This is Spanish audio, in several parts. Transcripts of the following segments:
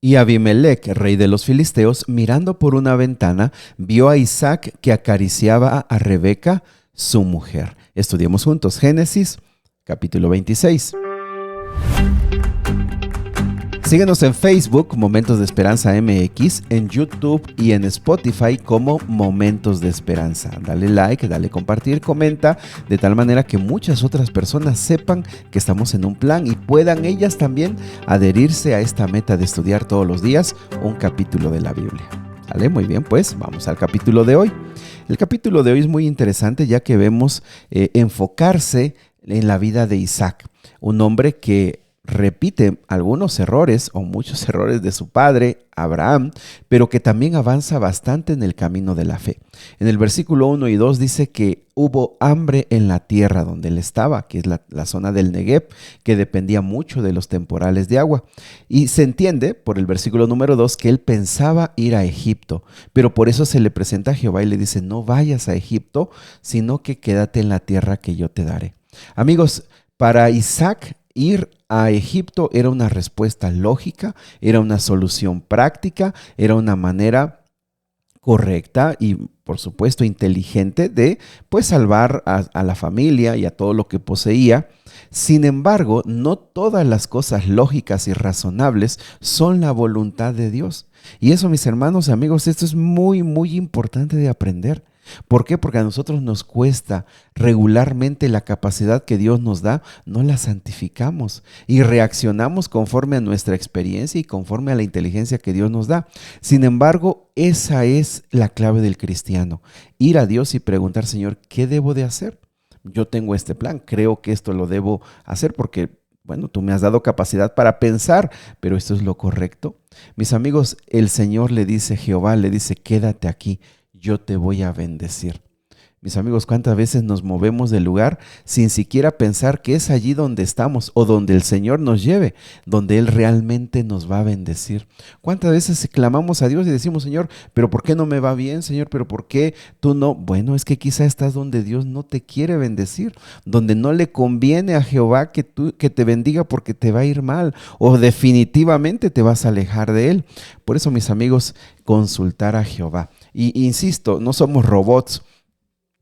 Y Abimelec, rey de los filisteos, mirando por una ventana, vio a Isaac que acariciaba a Rebeca, su mujer. Estudiemos juntos Génesis, capítulo 26. Síguenos en Facebook, Momentos de Esperanza MX, en YouTube y en Spotify como Momentos de Esperanza. Dale like, dale compartir, comenta, de tal manera que muchas otras personas sepan que estamos en un plan y puedan ellas también adherirse a esta meta de estudiar todos los días un capítulo de la Biblia. ¿Vale? Muy bien, pues vamos al capítulo de hoy. El capítulo de hoy es muy interesante ya que vemos enfocarse en la vida de Isaac, un hombre que repite algunos errores o muchos errores de su padre, Abraham, pero que también avanza bastante en el camino de la fe. En el versículo 1 y 2 dice que hubo hambre en la tierra donde él estaba, que es la zona del Negev, que dependía mucho de los temporales de agua. Y se entiende por el versículo número 2 que él pensaba ir a Egipto, pero por eso se le presenta a Jehová y le dice, no vayas a Egipto, sino que quédate en la tierra que yo te daré. Amigos, para Isaac, ir a Egipto era una respuesta lógica, era una solución práctica, era una manera correcta y por supuesto inteligente de pues salvar a la familia y a todo lo que poseía. Sin embargo, no todas las cosas lógicas y razonables son la voluntad de Dios. Y eso, mis hermanos, amigos, esto es muy, muy importante de aprender. ¿Por qué? Porque a nosotros nos cuesta regularmente la capacidad que Dios nos da, no la santificamos y reaccionamos conforme a nuestra experiencia y conforme a la inteligencia que Dios nos da. Sin embargo, esa es la clave del cristiano, ir a Dios y preguntar, Señor, ¿qué debo de hacer? Yo tengo este plan, creo que esto lo debo hacer porque, bueno, tú me has dado capacidad para pensar, pero esto es lo correcto. Mis amigos, el Señor le dice, Jehová le dice, quédate aquí. Yo te voy a bendecir. Mis amigos, ¿cuántas veces nos movemos del lugar sin siquiera pensar que es allí donde estamos o donde el Señor nos lleve, donde Él realmente nos va a bendecir? ¿Cuántas veces clamamos a Dios y decimos, Señor, pero ¿por qué no me va bien, Señor? ¿Pero por qué tú no? Bueno, es que quizá estás donde Dios no te quiere bendecir, donde no le conviene a Jehová que te bendiga porque te va a ir mal o definitivamente te vas a alejar de Él. Por eso, mis amigos, consultar a Jehová. Y insisto, no somos robots.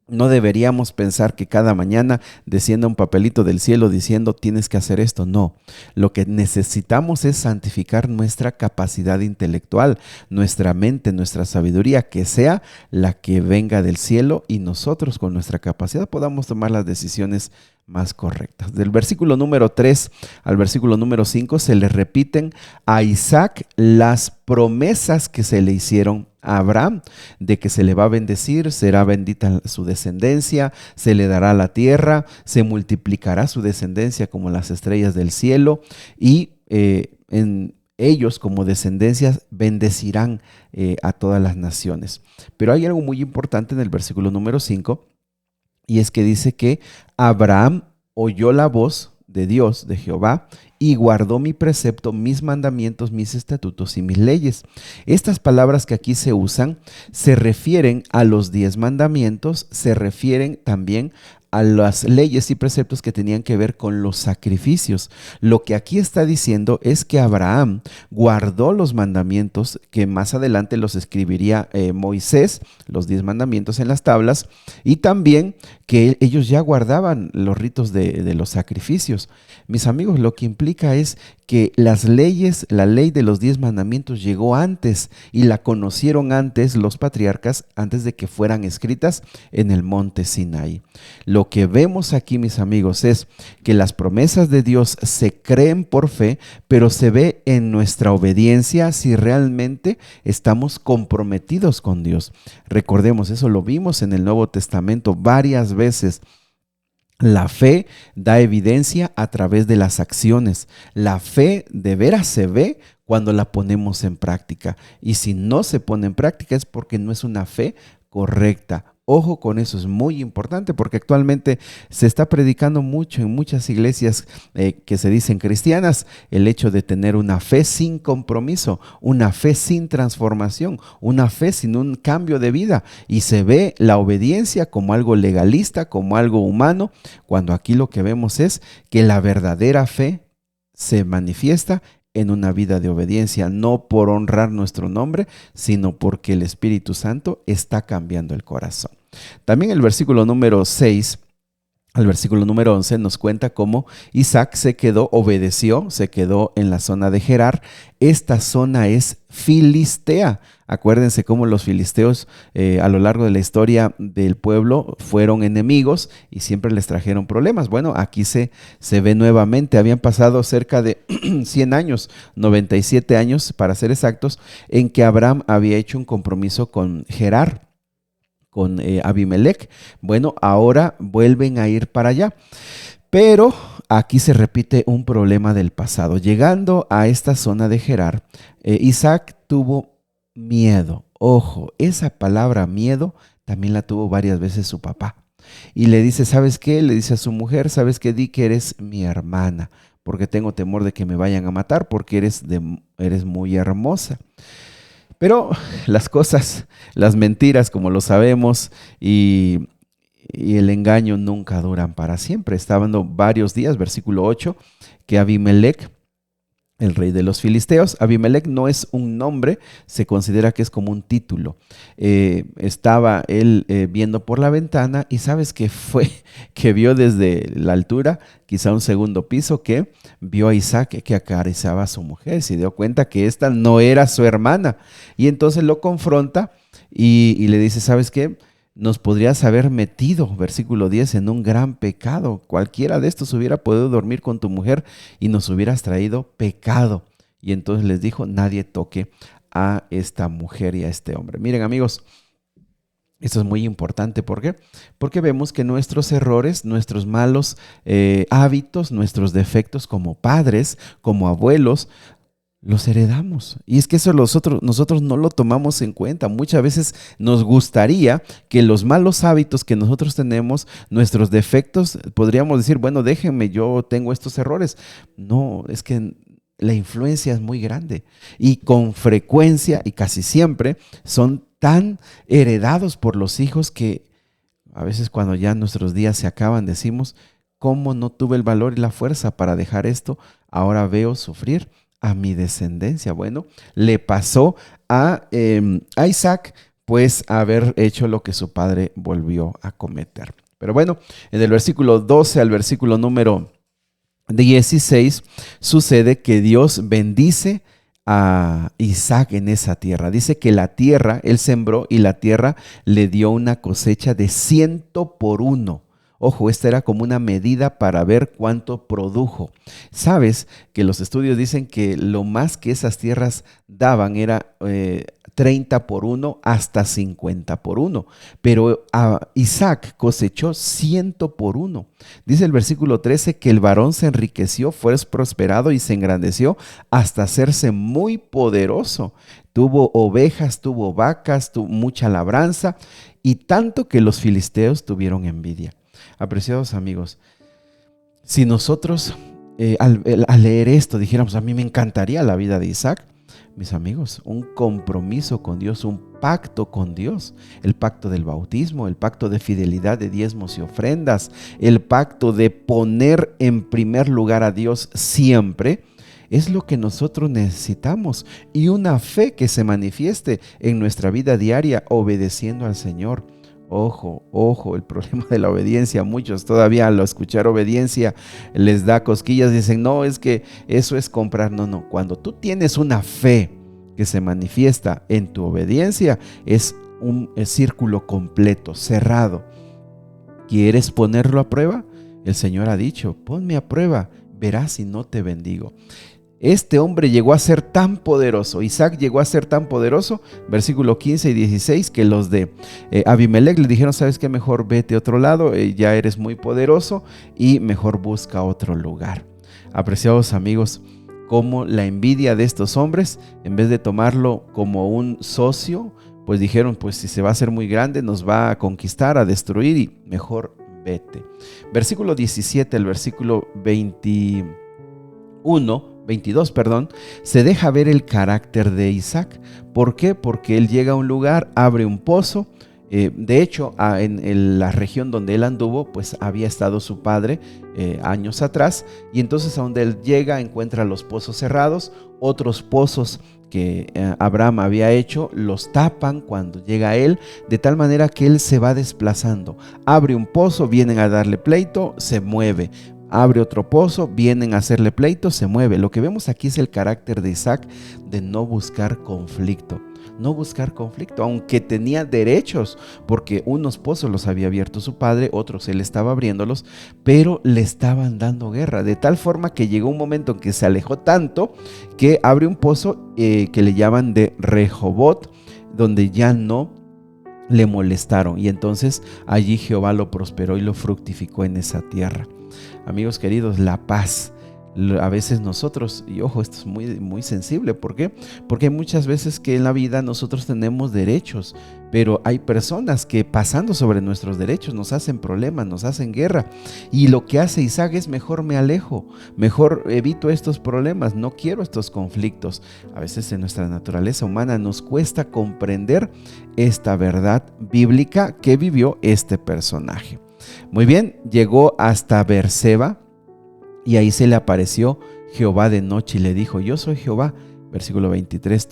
No deberíamos pensar que cada mañana descienda un papelito del cielo diciendo tienes que hacer esto. No, lo que necesitamos es santificar nuestra capacidad intelectual, nuestra mente, nuestra sabiduría, que sea la que venga del cielo y nosotros con nuestra capacidad podamos tomar las decisiones más correctas. Del versículo número 3 al versículo número 5 se le repiten a Isaac las promesas que se le hicieron a Abraham, de que se le va a bendecir, será bendita su descendencia, se le dará la tierra, se multiplicará su descendencia como las estrellas del cielo y en ellos como descendencias bendecirán a todas las naciones. Pero hay algo muy importante en el versículo número 5 y es que dice que Abraham oyó la voz de Dios, de Jehová, y guardó mi precepto, mis mandamientos, mis estatutos y mis leyes. Estas palabras que aquí se usan se refieren a los 10 mandamientos, se refieren también a las leyes y preceptos que tenían que ver con los sacrificios. Lo que aquí está diciendo es que Abraham guardó los mandamientos que más adelante los escribiría Moisés, los 10 mandamientos en las tablas, y también que ellos ya guardaban los ritos de los sacrificios. Mis amigos, lo que implica es que las leyes, la ley de los 10 mandamientos llegó antes y la conocieron antes los patriarcas, antes de que fueran escritas en el monte Sinaí. Lo que vemos aquí, mis amigos, es que las promesas de Dios se creen por fe, pero se ve en nuestra obediencia si realmente estamos comprometidos con Dios. Recordemos, eso lo vimos en el Nuevo Testamento varias veces. La fe da evidencia a través de las acciones. La fe de veras se ve cuando la ponemos en práctica. Y si no se pone en práctica es porque no es una fe correcta. Ojo con eso, es muy importante porque actualmente se está predicando mucho en muchas iglesias que se dicen cristianas el hecho de tener una fe sin compromiso, una fe sin transformación, una fe sin un cambio de vida y se ve la obediencia como algo legalista, como algo humano, cuando aquí lo que vemos es que la verdadera fe se manifiesta en una vida de obediencia, no por honrar nuestro nombre, sino porque el Espíritu Santo está cambiando el corazón. También el versículo número 6 al versículo número 11 nos cuenta cómo Isaac obedeció, se quedó en la zona de Gerar. Esta zona es filistea. Acuérdense cómo los filisteos a lo largo de la historia del pueblo fueron enemigos y siempre les trajeron problemas. Bueno, aquí se ve nuevamente. Habían pasado cerca de 100 años, 97 años para ser exactos, en que Abraham había hecho un compromiso con Gerar, con Abimelech. Bueno, ahora vuelven a ir para allá. Pero aquí se repite un problema del pasado. Llegando a esta zona de Gerar, Isaac tuvo miedo. Ojo, esa palabra miedo también la tuvo varias veces su papá. Y le dice, ¿sabes qué? Le dice a su mujer, ¿sabes qué? Di que eres mi hermana, porque tengo temor de que me vayan a matar, porque eres muy hermosa. Pero las cosas, las mentiras, como lo sabemos, y el engaño nunca duran para siempre. Estaban varios días, versículo 8, que Abimelech, el rey de los filisteos, Abimelech no es un nombre, se considera que es como un título. Estaba él viendo por la ventana y ¿sabes qué fue? Que vio desde la altura, quizá un segundo piso, que vio a Isaac que acariciaba a su mujer. Se dio cuenta que esta no era su hermana y entonces lo confronta y le dice, ¿sabes qué? Nos podrías haber metido, versículo 10, en un gran pecado. Cualquiera de estos hubiera podido dormir con tu mujer y nos hubieras traído pecado. Y entonces les dijo, nadie toque a esta mujer y a este hombre. Miren, amigos, esto es muy importante. ¿Por qué? Porque vemos que nuestros errores, nuestros malos hábitos, nuestros defectos como padres, como abuelos, los heredamos. Y es que eso nosotros no lo tomamos en cuenta. Muchas veces nos gustaría que los malos hábitos que nosotros tenemos, nuestros defectos, podríamos decir, bueno, déjenme, yo tengo estos errores. No, es que la influencia es muy grande y con frecuencia y casi siempre son tan heredados por los hijos que a veces cuando ya nuestros días se acaban decimos, ¿cómo no tuve el valor y la fuerza para dejar esto? Ahora veo sufrir a mi descendencia. Bueno, le pasó a Isaac, pues haber hecho lo que su padre volvió a cometer. Pero bueno, en el versículo 12 al versículo número 16 sucede que Dios bendice a Isaac en esa tierra. Dice que la tierra, él sembró y la tierra le dio una cosecha de 100 por 1. Ojo, esta era como una medida para ver cuánto produjo. Sabes que los estudios dicen que lo más que esas tierras daban era 30 por 1 hasta 50 por 1. Pero Isaac cosechó 100 por 1. Dice el versículo 13 que el varón se enriqueció, fue prosperado y se engrandeció hasta hacerse muy poderoso. Tuvo ovejas, tuvo vacas, tuvo mucha labranza y tanto que los filisteos tuvieron envidia. Apreciados amigos, si nosotros al leer esto dijéramos, a mí me encantaría la vida de Isaac, mis amigos, un compromiso con Dios, un pacto con Dios, el pacto del bautismo, el pacto de fidelidad de diezmos y ofrendas, el pacto de poner en primer lugar a Dios siempre, es lo que nosotros necesitamos y una fe que se manifieste en nuestra vida diaria obedeciendo al Señor. Ojo, ojo, el problema de la obediencia, muchos todavía al escuchar obediencia les da cosquillas, dicen, no, es que eso es comprar. No, cuando tú tienes una fe que se manifiesta en tu obediencia, es un círculo completo, cerrado. ¿Quieres ponerlo a prueba? El Señor ha dicho, ponme a prueba, verás si no te bendigo. Este hombre llegó a ser tan poderoso, Isaac llegó a ser tan poderoso, versículo 15 y 16, que los de Abimelech le dijeron, ¿sabes qué? Mejor vete a otro lado, ya eres muy poderoso y mejor busca otro lugar. Apreciados amigos, como la envidia de estos hombres, en vez de tomarlo como un socio, pues dijeron, pues si se va a hacer muy grande, nos va a conquistar, a destruir y mejor vete. Versículo 17, el versículo 22, se deja ver el carácter de Isaac. ¿Por qué? Porque él llega a un lugar, abre un pozo. De hecho, en la región donde él anduvo, pues había estado su padre años atrás. Y entonces a donde él llega encuentra los pozos cerrados, otros pozos que Abraham había hecho, los tapan cuando llega él, de tal manera que él se va desplazando. Abre un pozo, vienen a darle pleito, se mueve. Abre otro pozo, vienen a hacerle pleito, se mueve. Lo que vemos aquí es el carácter de Isaac de no buscar conflicto. No buscar conflicto, aunque tenía derechos, porque unos pozos los había abierto su padre, otros él estaba abriéndolos, pero le estaban dando guerra, de tal forma que llegó un momento en que se alejó tanto que abre un pozo que le llaman de Rehobot, donde ya no le molestaron, y entonces allí Jehová lo prosperó y lo fructificó en esa tierra. Amigos queridos, la paz. A veces nosotros, y ojo, esto es muy sensible. ¿Por qué? Porque hay muchas veces que en la vida nosotros tenemos derechos, pero hay personas que pasando sobre nuestros derechos nos hacen problemas, nos hacen guerra. Y lo que hace Isaac es: mejor me alejo, mejor evito estos problemas, no quiero estos conflictos. A veces en nuestra naturaleza humana nos cuesta comprender esta verdad bíblica que vivió este personaje. Muy bien, llegó hasta Beerseba. Y ahí se le apareció Jehová de noche y le dijo: yo soy Jehová. Versículo 23,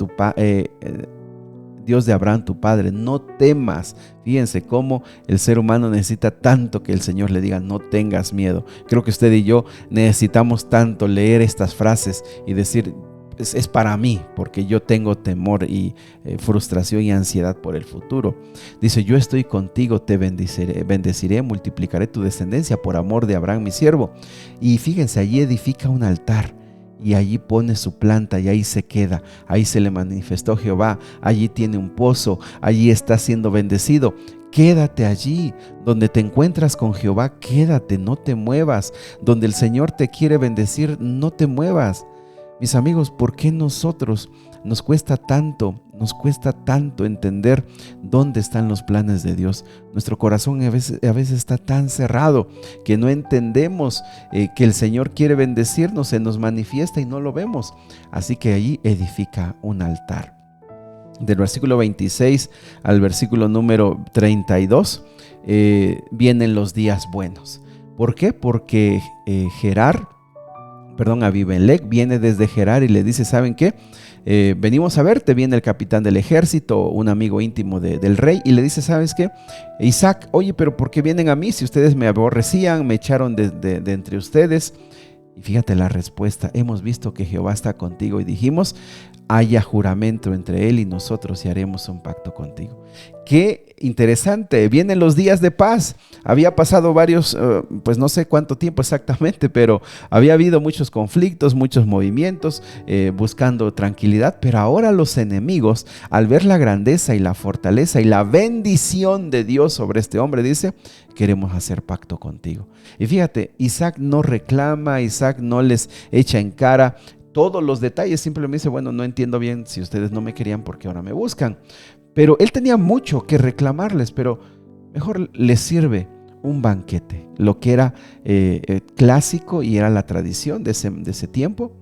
Dios de Abraham tu padre, no temas. Fíjense cómo el ser humano necesita tanto que el Señor le diga: no tengas miedo. Creo que usted y yo necesitamos tanto leer estas frases y decir: es para mí, porque yo tengo temor y frustración y ansiedad por el futuro. Dice: yo estoy contigo, te bendeciré, multiplicaré tu descendencia por amor de Abraham mi siervo. Y fíjense, allí edifica un altar y allí pone su planta y ahí se queda. Ahí se le manifestó Jehová, allí tiene un pozo, allí está siendo bendecido. Quédate allí, donde te encuentras con Jehová, quédate, no te muevas. Donde el Señor te quiere bendecir, no te muevas. Mis amigos, ¿por qué nosotros nos cuesta tanto entender dónde están los planes de Dios? Nuestro corazón a veces está tan cerrado que no entendemos que el Señor quiere bendecirnos, se nos manifiesta y no lo vemos. Así que allí edifica un altar. Del versículo 26 al versículo número 32 vienen los días buenos. ¿Por qué? Porque Abimelec viene desde Gerar y le dice: ¿saben qué? Venimos a verte. Viene el capitán del ejército, un amigo íntimo del rey, y le dice: ¿sabes qué? Isaac, oye, pero ¿por qué vienen a mí? Si ustedes me aborrecían, me echaron de entre ustedes. Y fíjate la respuesta: hemos visto que Jehová está contigo y dijimos: haya juramento entre él y nosotros y haremos un pacto contigo. Qué interesante, vienen los días de paz. Había pasado varios, pues no sé cuánto tiempo exactamente, pero había habido muchos conflictos, muchos movimientos buscando tranquilidad. Pero ahora los enemigos, al ver la grandeza y la fortaleza y la bendición de Dios sobre este hombre, dice: queremos hacer pacto contigo. Y fíjate, Isaac no reclama, Isaac no les echa en cara todos los detalles, simplemente dice: bueno, no entiendo bien si ustedes no me querían, porque ahora me buscan. Pero él tenía mucho que reclamarles, pero mejor les sirve un banquete, lo que era clásico y era la tradición de ese tiempo.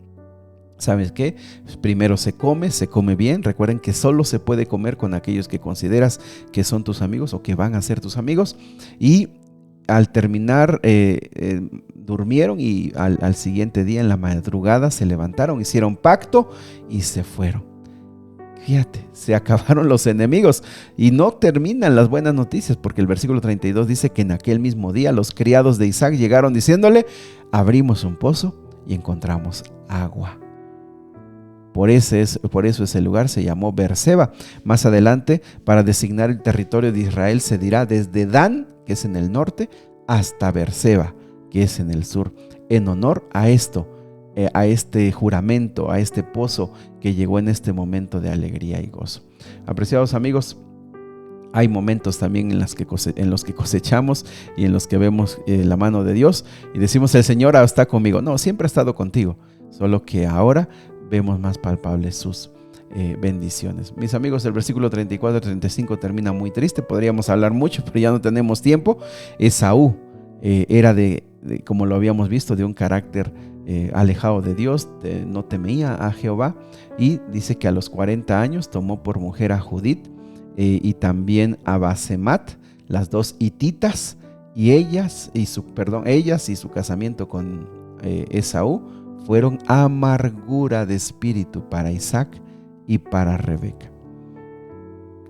¿Sabes qué? Primero se come bien. Recuerden que solo se puede comer con aquellos que consideras que son tus amigos o que van a ser tus amigos. Y al terminar durmieron, y al siguiente día en la madrugada se levantaron, hicieron pacto y se fueron. Fíjate, se acabaron los enemigos y no terminan las buenas noticias, porque el versículo 32 dice que en aquel mismo día los criados de Isaac llegaron diciéndole: abrimos un pozo y encontramos agua. Por eso ese lugar se llamó Beerseba. Más adelante, para designar el territorio de Israel, se dirá desde Dan, que es en el norte, hasta Beerseba, que es en el sur, en honor a esto, a este juramento, a este pozo que llegó en este momento de alegría y gozo. Apreciados amigos, hay momentos también en los que cosechamos y en los que vemos la mano de Dios y decimos: el Señor está conmigo. No, siempre ha estado contigo, solo que ahora vemos más palpables sus bendiciones. Mis amigos, el versículo 34-35 termina muy triste. Podríamos hablar mucho, pero ya no tenemos tiempo. Esaú era como lo habíamos visto, de un carácter alejado de Dios, no temía a Jehová, y dice que a los 40 años tomó por mujer a Judit y también a Basemat, las dos hititas, y ellas y su casamiento con Esaú fueron amargura de espíritu para Isaac y para Rebeca.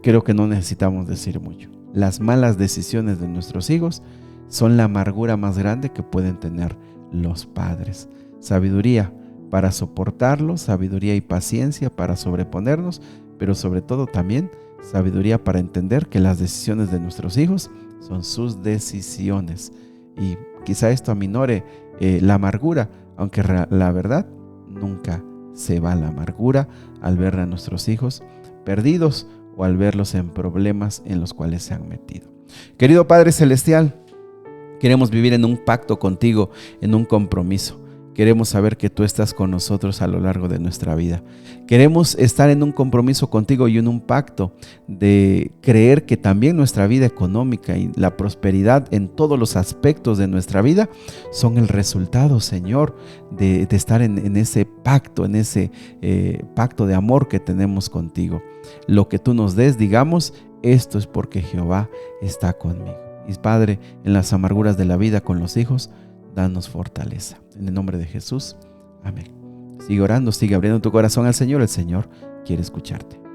Creo que no necesitamos decir mucho. Las malas decisiones de nuestros hijos son la amargura más grande que pueden tener los padres. Sabiduría para soportarlos, sabiduría y paciencia para sobreponernos, pero sobre todo también sabiduría para entender que las decisiones de nuestros hijos son sus decisiones. Y quizá esto aminore la amargura, aunque la verdad nunca se va la amargura al ver a nuestros hijos perdidos o al verlos en problemas en los cuales se han metido. Querido Padre Celestial, queremos vivir en un pacto contigo, en un compromiso. Queremos saber que tú estás con nosotros a lo largo de nuestra vida. Queremos estar en un compromiso contigo y en un pacto de creer que también nuestra vida económica y la prosperidad en todos los aspectos de nuestra vida son el resultado, Señor, de estar en ese pacto, pacto de amor que tenemos contigo. Lo que tú nos des, digamos, esto es porque Jehová está conmigo. Y Padre, en las amarguras de la vida con los hijos, danos fortaleza. En el nombre de Jesús. Amén. Sigue orando, sigue abriendo tu corazón al Señor. El Señor quiere escucharte.